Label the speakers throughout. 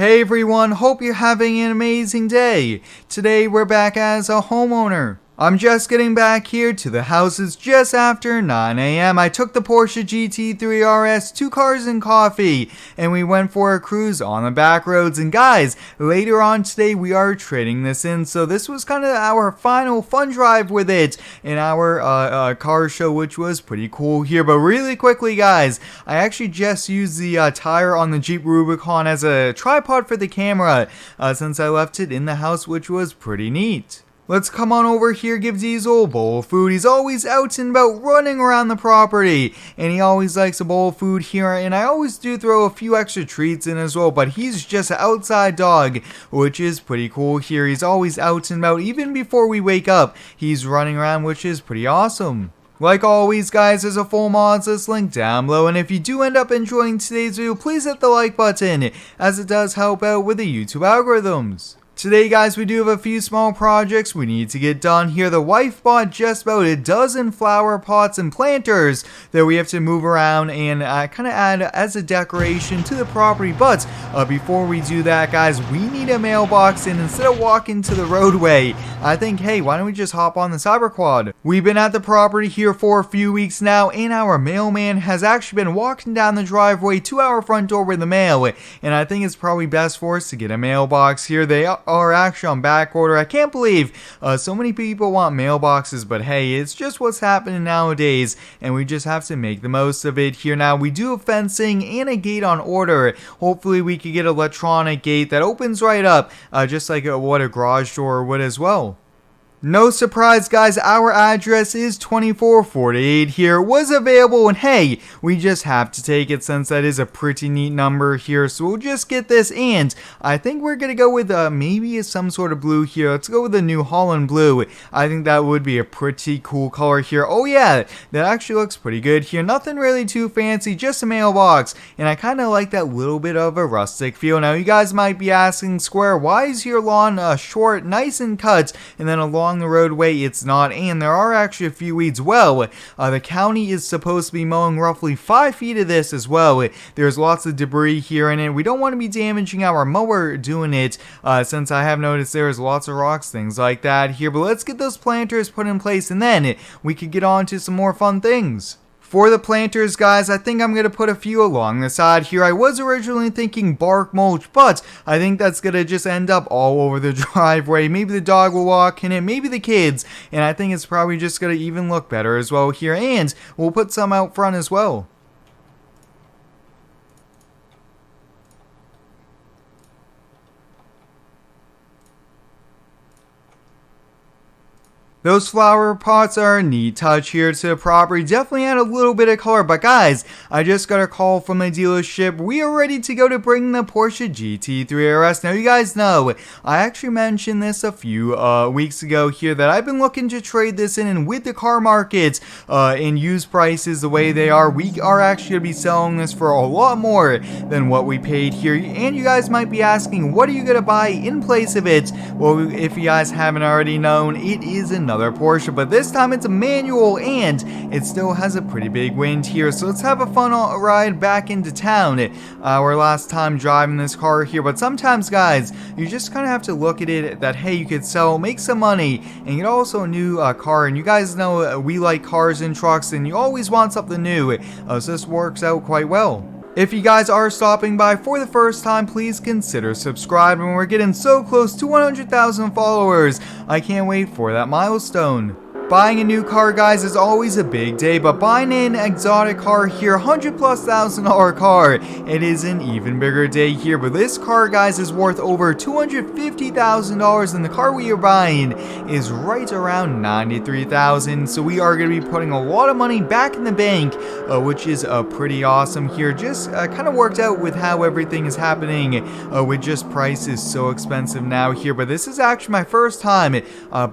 Speaker 1: Hey everyone, hope you're having an amazing day. Today we're back as a homeowner. I'm just getting back here to the house. It's just after 9 a.m. I took the Porsche GT3 RS, 2 cars and coffee, and we went for a cruise on the back roads. And guys, later on today we are trading this in, so this was kind of our final fun drive with it in our car show, which was pretty cool here. But really quickly guys, I actually just used the tire on the Jeep Rubicon as a tripod for the camera since I left it in the house, which was pretty neat. Let's come on over here, give Diesel a bowl of food. He's always out and about running around the property, and he always likes a bowl of food here, and I always do throw a few extra treats in as well, but he's just an outside dog, which is pretty cool here. He's always out and about, even before we wake up, he's running around, which is pretty awesome. Like always guys, there's a full mods list link down below, and if you do end up enjoying today's video, please hit the like button, as it does help out with the YouTube algorithms. Today guys, we do have a few small projects we need to get done here. The wife bought just about a dozen flower pots and planters that we have to move around and kind of add as a decoration to the property. But before we do that guys, we need a mailbox, and instead of walking to the roadway, I think, hey, why don't we just hop on the cyber quad? We've been at the property here for a few weeks now, and our mailman has actually been walking down the driveway to our front door with the mail, and I think it's probably best for us to get a mailbox here. They are actually on back order. I can't believe so many people want mailboxes, but hey, it's just what's happening nowadays, and we just have to make the most of it here. Now, we do have fencing and a gate on order. Hopefully we could get an electronic gate that opens right up, just like what a garage door would as well. No surprise guys, our address is 2448 here. It was available, and hey, we just have to take it since that is a pretty neat number here. So we'll just get this, and I think we're gonna go with maybe some sort of blue here. Let's go with the New Holland blue. I think that would be a pretty cool color here. Oh yeah, that actually looks pretty good here. Nothing really too fancy, just a mailbox, and I kind of like that little bit of a rustic feel. Now you guys might be asking, Square, why is your lawn short, nice and cut, and then along the roadway it's not? And there are actually a few weeds. Well, the county is supposed to be mowing roughly 5 feet of this as well. There's lots of debris here in it. We don't want to be damaging our mower doing it, since I have noticed there's lots of rocks, things like that here. But let's get those planters put in place, and then we could get on to some more fun things. For the planters guys, I think I'm going to put a few along the side here. I was originally thinking bark mulch, but I think that's going to just end up all over the driveway. Maybe the dog will walk in it, maybe the kids, and I think it's probably just going to even look better as well here. And we'll put some out front as well. Those flower pots are a neat touch here to the property. Definitely add a little bit of color. But guys, I just got a call from the dealership. We are ready to go to bring the Porsche GT3 RS. Now you guys know, I actually mentioned this a few weeks ago here that I've been looking to trade this in, and with the car market and used prices the way they are, we are actually going to be selling this for a lot more than what we paid here. And you guys might be asking, what are you going to buy in place of it? Well, if you guys haven't already known, it is another Porsche, but this time it's a manual, and it still has a pretty big wind here. So let's have a fun ride back into town. Our last time driving this car here, but sometimes guys, you just kind of have to look at it that hey, you could sell, make some money, and get also a new car. And you guys know we like cars and trucks, and you always want something new, so this works out quite well. If you guys are stopping by for the first time, please consider subscribing. We're getting so close to 100,000 followers. I can't wait for that milestone. Buying a new car, guys, is always a big day, but buying an exotic car here, $100,000+ car, it is an even bigger day here. But this car, guys, is worth over $250,000, and the car we are buying is right around $93,000. So we are going to be putting a lot of money back in the bank, which is pretty awesome here. Just kind of worked out with how everything is happening with just prices so expensive now here. But this is actually my first time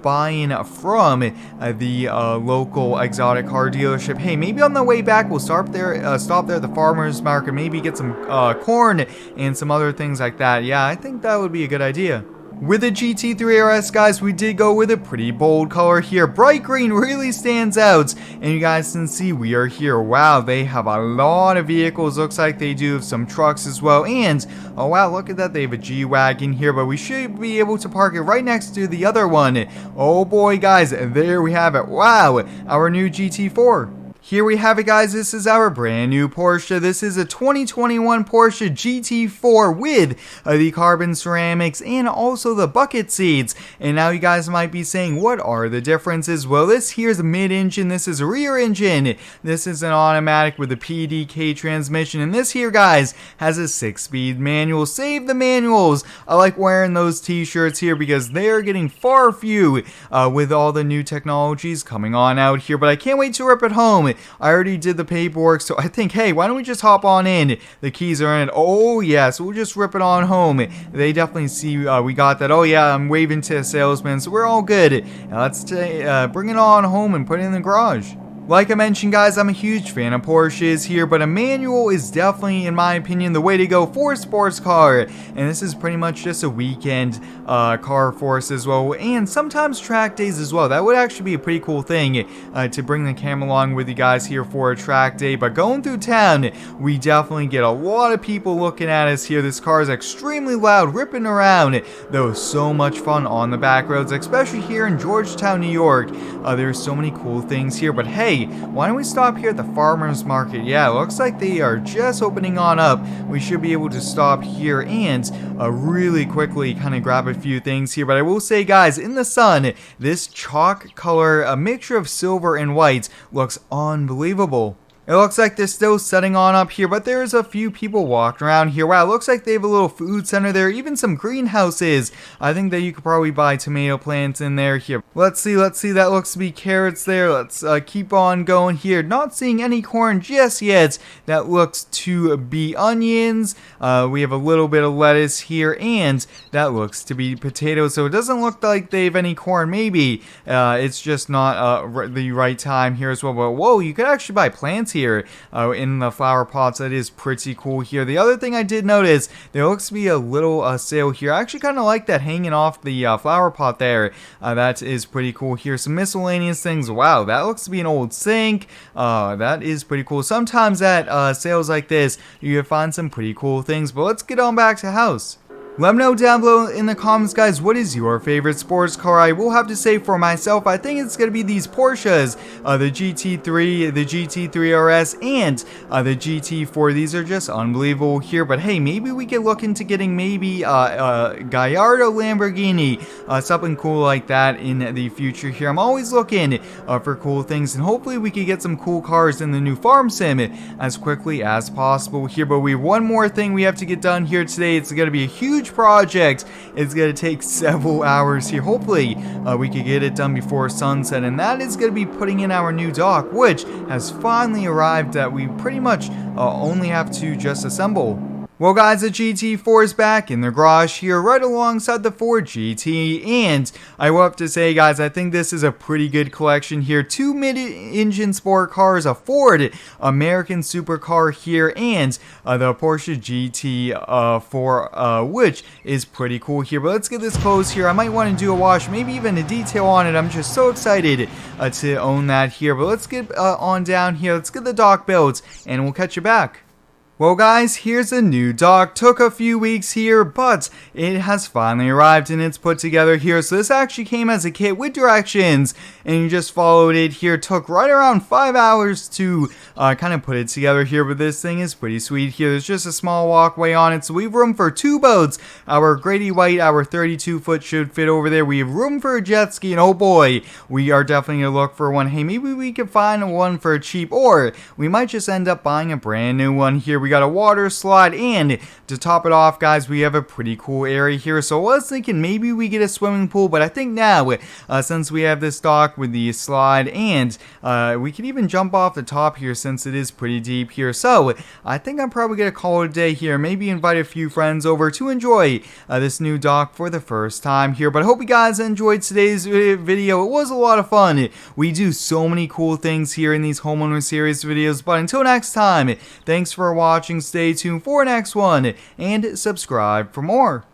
Speaker 1: buying from the local exotic car dealership. Hey, maybe on the way back we'll stop there at the farmer's market, maybe get some corn and some other things like that. Yeah, I think that would be a good idea. With the GT3 RS, guys, we did go with a pretty bold color here. Bright green really stands out, and you guys can see we are here. Wow, they have a lot of vehicles. Looks like they do have some trucks as well, and oh wow, look at that, they have a G-Wagon here, but we should be able to park it right next to the other one. Oh boy, guys, there we have it. Wow, our new GT4. Here we have it, guys. This is our brand new Porsche. This is a 2021 Porsche GT4 with the carbon ceramics and also the bucket seats. And now you guys might be saying, what are the differences? Well, this here's a mid-engine. This is a rear engine. This is an automatic with a PDK transmission. And this here, guys, has a 6-speed manual. Save the manuals. I like wearing those t-shirts here because they are getting far few with all the new technologies coming on out here. But I can't wait to rip it home. I already did the paperwork, so I think, hey, why don't we just hop on in? The keys are in it. Oh, yeah, so we'll just rip it on home. They definitely see we got that. Oh, yeah, I'm waving to a salesman, so we're all good. Now let's bring it on home and put it in the garage. Like I mentioned, guys, I'm a huge fan of Porsches here, but a manual is definitely, in my opinion, the way to go for a sports car. And this is pretty much just a weekend car for us as well, and sometimes track days as well. That would actually be a pretty cool thing to bring the camera along with you guys here for a track day. But going through town, we definitely get a lot of people looking at us here. This car is extremely loud, ripping around, though so much fun on the back roads, especially here in Georgetown, New York. There's so many cool things here, but hey, why don't we stop here at the farmer's market? Yeah, it looks like they are just opening on up. We should be able to stop here and really quickly kind of grab a few things here. But I will say, guys, in the sun, this chalk color, a mixture of silver and white, looks unbelievable. It looks like they're still setting on up here, but there's a few people walking around here. Wow, it looks like they have a little food center there, even some greenhouses. I think that you could probably buy tomato plants in there here. Let's see, that looks to be carrots there. Let's keep on going here. Not seeing any corn just yet. That looks to be onions. We have a little bit of lettuce here, and that looks to be potatoes. So it doesn't look like they have any corn. Maybe it's just not the right time here as well. But whoa, you could actually buy plants here in the flower pots. That is pretty cool here. The other thing I did notice, there looks to be a little sale here. I actually kind of like that hanging off the flower pot there. That is pretty cool here. Some miscellaneous things. Wow, that looks to be an old sink. That is pretty cool. Sometimes at sales like this, you can find some pretty cool things. But let's get on back to house. Let me know down below in the comments, guys, what is your favorite sports car? I will have to say for myself, I think it's going to be these Porsches, the GT3, the GT3 RS, and the GT4. These are just unbelievable here, but hey, maybe we could look into getting maybe Gallardo Lamborghini, something cool like that in the future here. I'm always looking for cool things, and hopefully we could get some cool cars in the new farm sim as quickly as possible here. But we have one more thing we have to get done here today. It's going to be a huge project. It's going to take several hours here. Hopefully we could get it done before sunset, and that is going to be putting in our new dock, which has finally arrived, that we pretty much only have to just assemble. Well, guys, the GT4 is back in the garage here right alongside the Ford GT, and I will have to say, guys, I think this is a pretty good collection here. Two mid-engine sport cars, a Ford American supercar here, and the Porsche GT4, which is pretty cool here. But let's get this closed here. I might want to do a wash, maybe even a detail on it. I'm just so excited to own that here. But let's get on down here. Let's get the dock built, and we'll catch you back. Well, guys, here's a new dock. Took a few weeks here, but it has finally arrived and it's put together here. So this actually came as a kit with directions, and you just followed it here. Took right around 5 hours to kind of put it together here, but this thing is pretty sweet here. There's just a small walkway on it, so we have room for 2 boats. Our Grady White, our 32-foot should fit over there. We have room for a jet ski, and oh boy, we are definitely going to look for one. Hey, maybe we could find one for cheap, or we might just end up buying a brand new one here. We got a water slide, and to top it off, guys, we have a pretty cool area here. So I was thinking maybe we get a swimming pool, but I think now, since we have this dock with the slide, and we can even jump off the top here since it is pretty deep here. So I think I'm probably going to call it a day here. Maybe invite a few friends over to enjoy this new dock for the first time here. But I hope you guys enjoyed today's video. It was a lot of fun. We do so many cool things here in these homeowner series videos. But until next time, thanks for watching. Stay tuned for the next one, and subscribe for more.